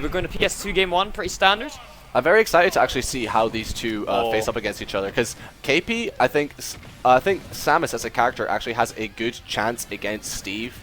We're going to PS2 game 1, pretty standard. I'm very excited to actually see how these two face up against each other, because KP, I think Samus as a character actually has a good chance against Steve.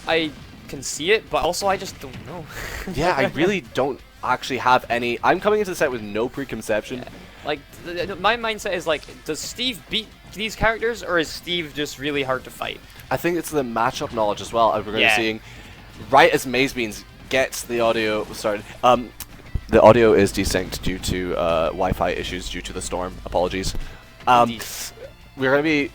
I can see it, but also I just don't know. Yeah, I really don't actually have any. I'm coming into the set with no preconception. Yeah. Like, my mindset is like, does Steve beat these characters, or is Steve just really hard to fight? I think it's the matchup knowledge as well. We're going to be seeing, right as MazeBeans gets the audio started. The audio is desynced due to Wi-Fi issues due to the storm. Apologies. We're going to be.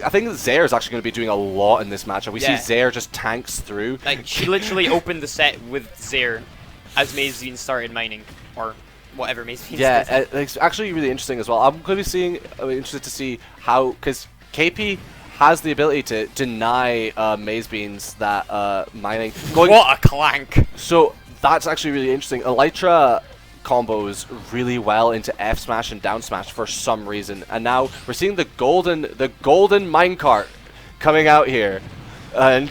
I think Zaire is actually going to be doing a lot in this matchup. We see Zaire just tanks through. Like, she literally opened the set with Zaire as MazeBeans started mining, or whatever MazeBeans did. It's actually really interesting as well. I'm going to be interested to see how, because KP has the ability to deny MazeBeans that mining. What a clank! So that's actually really interesting. Elytra combos really well into F smash and down smash for some reason, and now we're seeing the golden minecart coming out here, and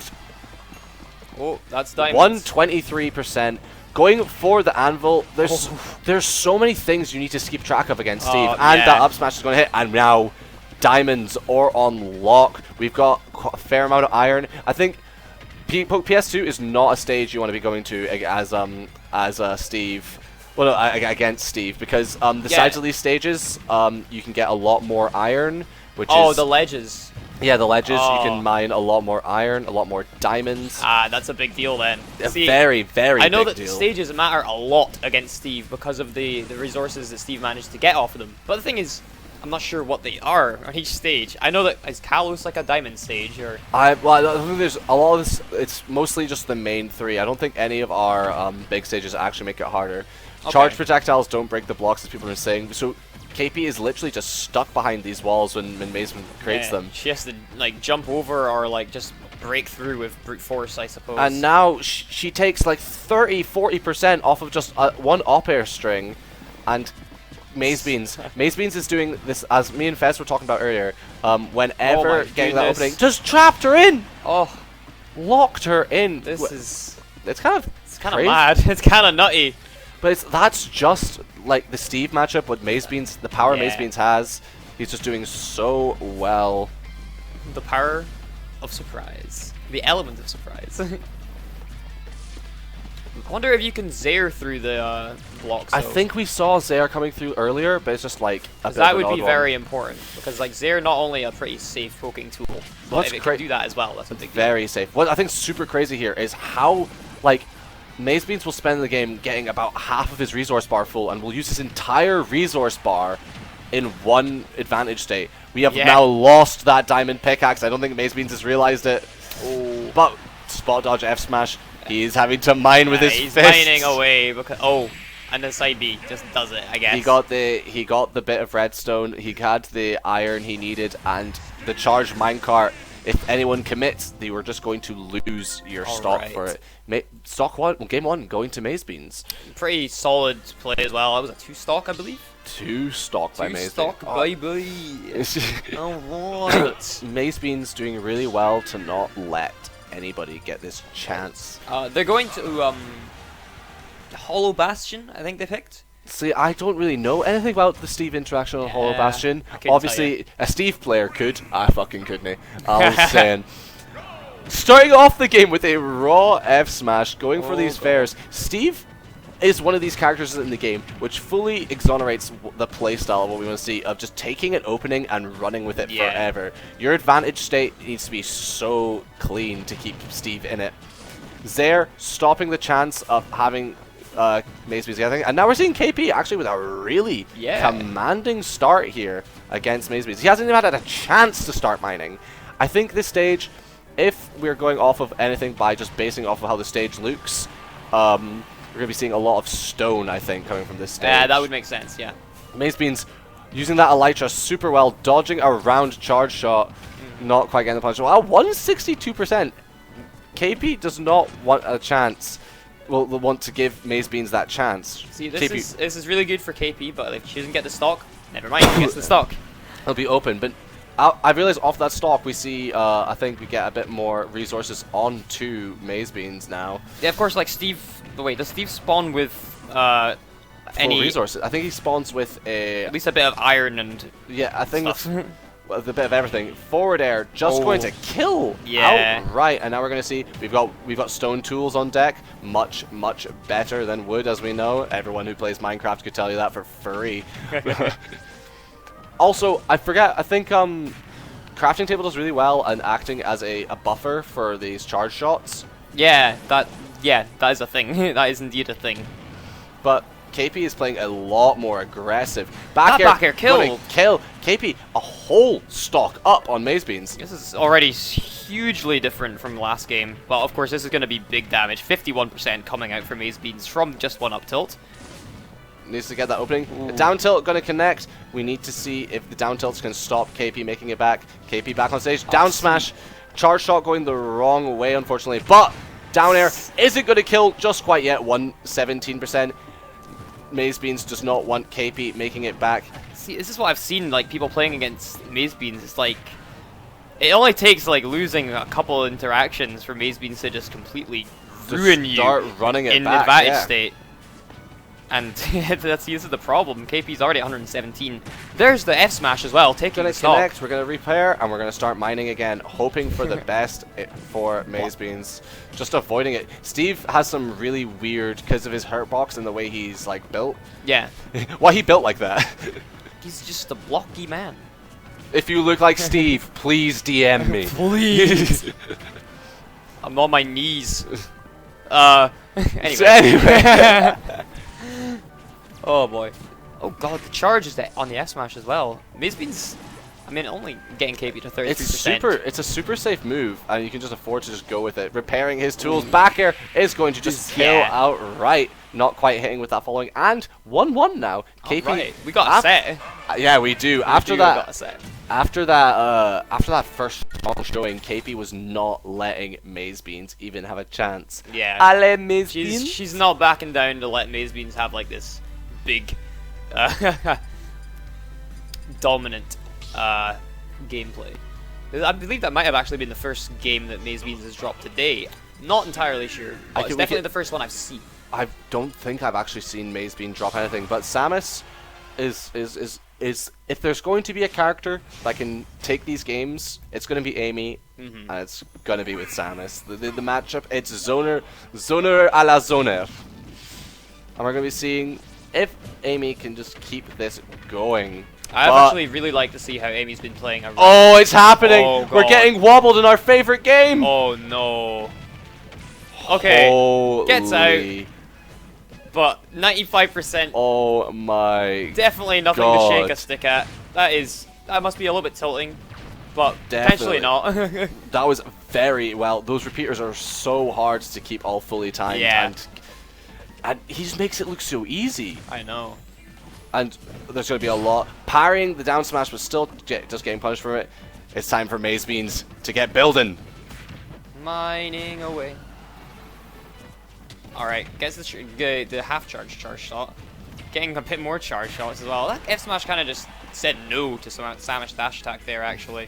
that's diamonds. 123%. Going for the anvil, there's so many things you need to keep track of against Steve, and that up smash is going to hit, and now diamonds are on lock. We've got a fair amount of iron. I think PS2 is not a stage you want to be going to as Steve. Well, no, against Steve, because the sides of these stages, you can get a lot more iron, which is the ledges. Yeah, the ledges. You can mine a lot more iron, a lot more diamonds. That's a big deal then. See, very, very I know big that deal. Stages matter a lot against Steve because of the resources that Steve managed to get off of them. But the thing is, I'm not sure what they are on each stage. I know that is Kalos like a diamond stage, or I think there's a lot of this. It's mostly just the main three. I don't think any of our big stages actually make it harder. Okay. Charge projectiles don't break the blocks, as people are saying. So KP is literally just stuck behind these walls when Mazeman creates them. She has to like jump over or like just break through with brute force, I suppose. And now she takes like 30-40% off of just one up air string, and MazeBeans is doing this, as me and Fez were talking about earlier. Whenever getting that opening, just trapped her in. Locked her in. It's kind of mad. It's kind of nutty. But that's just like the Steve matchup with MazeBeans, the power MazeBeans has. He's just doing so well. The power of surprise. The element of surprise. I wonder if you can Zaire through the blocks. I think we saw Zaire coming through earlier, but it's just like a bit that of an would be odd very one. important, because like Zaire not only a pretty safe poking tool, but if it can do that as well, that's a big deal. Very safe. What I think is super crazy here is how like MazeBeans will spend the game getting about half of his resource bar full, and will use his entire resource bar in one advantage state. We have now lost that diamond pickaxe. I don't think MazeBeans has realized it. But spot dodge F smash. He's having to mine with his fists. He's mining away because and the side B just does it, I guess. He got the bit of redstone. He had the iron he needed, and the charged minecart. If anyone commits, they were just going to lose your stock for it. Game 1 going to MazeBeans. Pretty solid play as well. That was a 2-stock, I believe. 2 stock by MazeBeans. 2-stock, baby. Alright. MazeBeans doing really well to not let anybody get this chance. They're going to Hollow Bastion, I think they picked. See, I don't really know anything about the Steve interaction on Hollow Bastion. Obviously, a Steve player could. I fucking couldn't. I was saying. Starting off the game with a raw F smash, going for these fairs. Steve is one of these characters in the game which fully exonerates the playstyle of what we want to see, of just taking an opening and running with it forever. Your advantage state needs to be so clean to keep Steve in it. Zaire stopping the chance of having MazeBeans, I think, and now we're seeing KP actually with a really commanding start here against MazeBeans. He hasn't even had a chance to start mining. I think this stage, if we're going off of anything by just basing off of how the stage looks, we're going to be seeing a lot of stone, I think, coming from this stage. Yeah, that would make sense, yeah. MazeBeans using that Elytra super well, dodging around charge shot, not quite getting the punch. Wow, 162%. KP does not want a chance. Will want to give MazeBeans that chance. See, this is really good for KP, but if she doesn't get the stock, never mind, she gets the stock. It'll be open, but I realized off that stock we see, I think we get a bit more resources onto MazeBeans now. Yeah, of course, like Steve wait, does Steve spawn with Full any resources. I think he spawns with at least a bit of iron and yeah. I think stuff. it's well, a bit of everything. Forward air, just going to kill. Yeah. Outright. And now we're going to see we've got stone tools on deck. Much better than wood, as we know. Everyone who plays Minecraft could tell you that for free. Also, I think crafting table does really well and acting as a buffer for these charge shots. Yeah, that is a thing. That is indeed a thing. But KP is playing a lot more aggressive. That back air killed. Kill KP a whole stock up on MazeBeans. This is already hugely different from last game. Well, of course, this is going to be big damage. 51% coming out from MazeBeans from just one up tilt. Needs to get that opening. The down tilt going to connect. We need to see if the down tilts can stop KP making it back. KP back on stage. Down smash. Charge shot going the wrong way, unfortunately. But down air isn't going to kill just quite yet. 117%. MazeBeans does not want KP making it back. See, this is what I've seen, like, people playing against MazeBeans. It's like, it only takes, like, losing a couple interactions for MazeBeans to just completely ruin you running it in back, advantage state. And this is the problem. KP's already 117. There's the F smash as well, taking the stock. Connect, we're going to repair, and we're going to start mining again, hoping for the best for MazeBeans. Just avoiding it. Steve has some really weird, because of his hurt box and the way he's like built. Yeah. Why he built like that? He's just a blocky man. If you look like Steve, please DM me. Please. I'm on my knees. Anyway. Oh boy. Oh god, the charge is on the F smash as well. MazeBeans, I mean, only getting KP to 33%. It's a super safe move, and you can just afford to just go with it. Repairing his tools, back air is going to just kill outright. Not quite hitting with that following, and 1-1 now. KP, right. We got a set. Yeah, we do. After got a set. After that first showing, KP was not letting MazeBeans even have a chance. Yeah. Ale MazeBeans. She's not backing down to let MazeBeans have like this big, dominant gameplay. I believe that might have actually been the first game that MazeBeans has dropped today. Not entirely sure, but it's definitely the first one I've seen. I don't think I've actually seen MazeBeans drop anything, but Samus is if there's going to be a character that can take these games, it's going to be Amy, and it's going to be with Samus. The matchup, it's Zoner a la Zoner. And we're going to be seeing if Amy can just keep this going. I'd actually really like to see how Amy's been playing. Oh, it's happening! Oh, we're getting wobbled in our favorite game! Oh no. Okay, Holy. gets out. But 95%. Oh my. Definitely nothing to shake a stick at. That must be a little bit tilting, but potentially not. That was very well. Those repeaters are so hard to keep all fully timed. Yeah. And he just makes it look so easy. I know. And there's going to be a lot. Parrying the down smash, but still just getting punished for it. It's time for MazeBeans to get building. Mining away. Alright, gets the half charge shot. Getting a bit more charge shots as well. That F smash kind of just said no to Samus dash attack there, actually.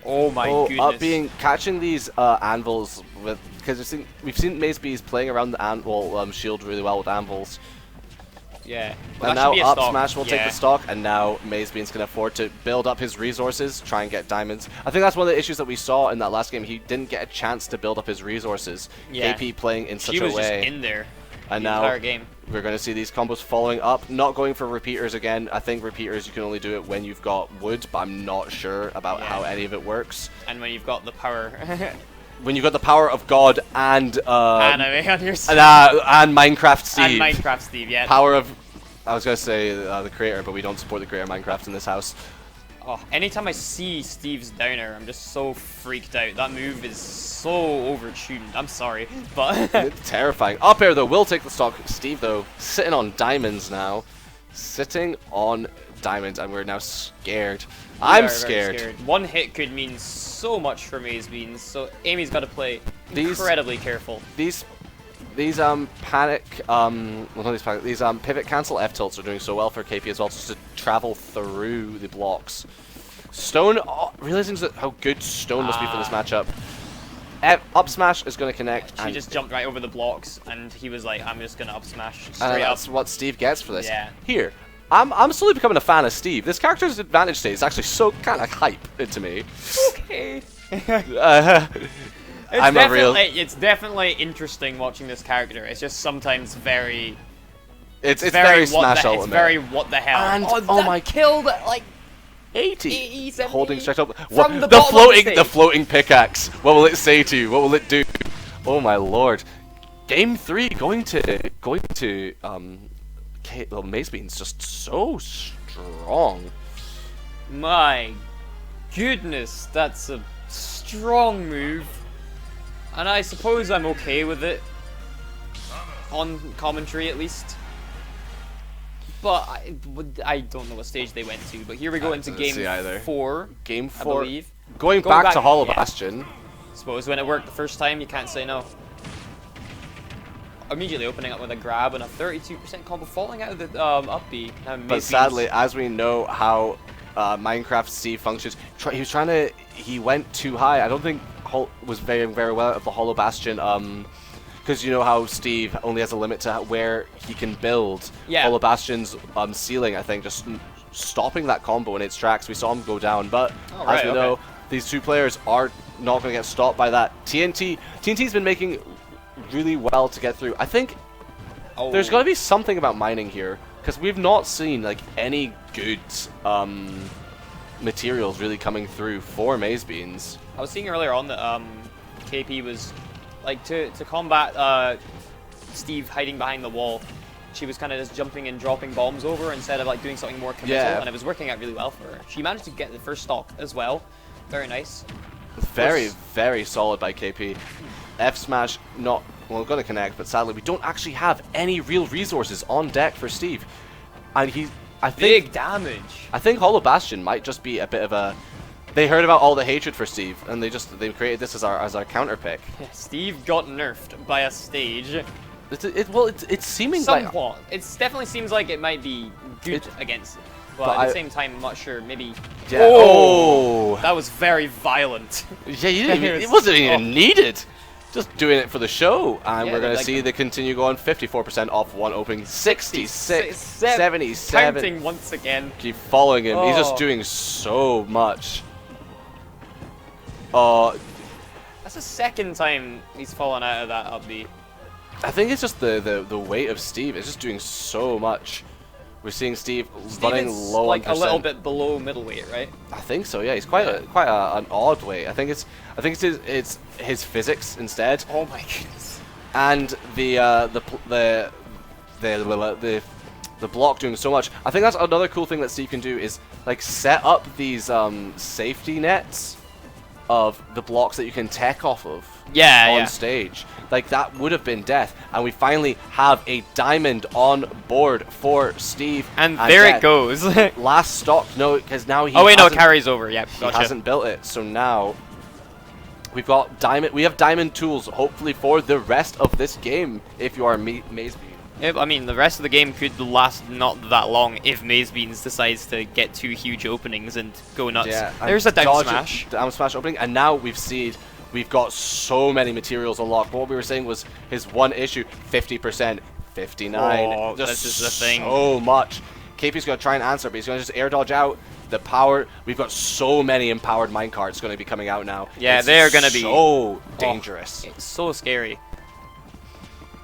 Oh my goodness. Catching these anvils with, because we've seen MazeBeans playing around the anvil shield really well with anvils. Yeah. Well, and now up smash will take the stock, and now MazeBeans can afford to build up his resources, try and get diamonds. I think that's one of the issues that we saw in that last game. He didn't get a chance to build up his resources. Yeah. KP playing in such a way. She was just in there. And the now entire game. We're going to see these combos following up. Not going for repeaters again. I think repeaters you can only do it when you've got wood, but I'm not sure about how any of it works. And when you've got the power. When you've got the power of God and anime on your side. And Minecraft Steve. And Minecraft Steve, yeah. Power of, I was going to say the creator, but we don't support the creator of Minecraft in this house. Oh, anytime I see Steve's downer, I'm just so freaked out. That move is so overtuned. I'm sorry, but it's terrifying. Up air though will take the stock. Steve though sitting on diamonds now, and we're now scared. I'm scared. One hit could mean so much for MazeBeans, so Amy's got to play incredibly careful. These pivot cancel F tilts are doing so well for KP as well, just to travel through the blocks. Stone, realizing how good Stone must be for this matchup. Up smash is going to connect. She just jumped right over the blocks, and he was like, I'm just going to up smash And straight up. that's what Steve gets for this. Yeah. Here, I'm slowly becoming a fan of Steve. This character's advantage state is actually so kind of hype into me. Okay. It's It's definitely interesting watching this character. It's just sometimes very... It's very Smash Ultimate. It's very what the hell. And, oh my killed like 80. 70 Holding straight up. from the the bottom of the floating pickaxe. What will it say to you? What will it do? Oh my lord. Game 3 going to MazeBeans just so strong. My goodness, that's a strong move. And I suppose I'm okay with it. On commentary at least. But I don't know what stage they went to. But here we go into game 4. Game 4. I believe. Going back to Hollow Bastion. Suppose when it worked the first time, you can't say no. Immediately opening up with a grab and a 32% combo falling out of the up B. But sadly, as we know how Minecraft Steve functions, he went too high. I don't think Hol was very well at the Hollow Bastion. Because you know how Steve only has a limit to where he can build. Yeah. Hollow Bastion's ceiling, I think, just stopping that combo in its tracks. We saw him go down, but as we know, these two players are not going to get stopped by that. TNT's been making really well to get through. I think there's got to be something about mining here, because we've not seen like any good materials really coming through for MazeBeans. I was seeing earlier on that KP was like to combat Steve hiding behind the wall. She was kind of just jumping and dropping bombs over instead of like doing something more committal, and it was working out really well for her. She managed to get the first stock as well. Very nice. Very solid by KP. F smash not going to connect, but sadly we don't actually have any real resources on deck for Steve, and I think big damage. I think Hollow Bastion might just be a bit of a. They heard about all the hatred for Steve, and they created this as our counter pick. Yeah, Steve got nerfed by a stage. It's seeming somewhat. It definitely seems like it might be good against it. But at the same time, I'm not sure. Maybe. Yeah. Oh, that was very violent. Yeah, it wasn't even needed. Just doing it for the show, and we're gonna see the continue going 54% off one opening, 66, 77. Counting once again. Keep following him. He's just doing so much. That's the second time he's fallen out of that up B. I think it's just the weight of Steve. It's just doing so much. We're seeing Steve running low on percent. A little bit below middleweight, right? I think so. Yeah, he's quite an odd weight. I think it's his physics instead. Oh my goodness. And the block doing so much. I think that's another cool thing that Steve can do is like set up these safety nets of the blocks that you can tech off of on stage. Like that would have been death, and we finally have a diamond on board for Steve. And there it goes. Last stock, no, because now he. Oh wait, no, it carries over. Yeah, he hasn't built it, so now we've got diamond. We have diamond tools, hopefully for the rest of this game. If you are MazeBeans. I mean, the rest of the game could last not that long if MazeBeans decides to get two huge openings and go nuts. Yeah, there's a down smash. Down smash opening, and now we've got so many materials unlocked. But what we were saying was his one issue, 50%, 59. Oh, this is the thing. So much. KP's going to try and answer, but he's going to just air dodge out. The power, we've got so many empowered minecarts going to be coming out now. Yeah, they're going to be so dangerous. It's so scary.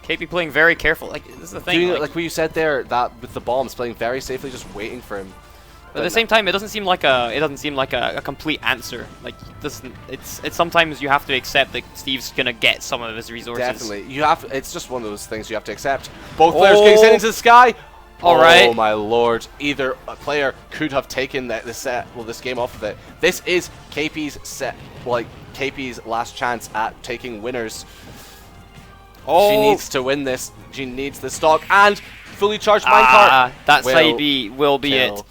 KP playing very careful. Like, this is the thing. Like what you said there, that with the bombs, playing very safely, just waiting for him. But at the same time, it doesn't seem like a complete answer. Like, it's sometimes you have to accept that Steve's gonna get some of his resources. Definitely, it's just one of those things you have to accept. Both players getting sent into the sky. All right. Oh my lord! Either a player could have taken this game off of it. This is KP's set, like KP's last chance at taking winners. She needs to win this. She needs the stock and fully charged minecart. That side B will be it.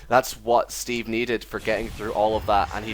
That's what Steve needed for getting through all of that, and he just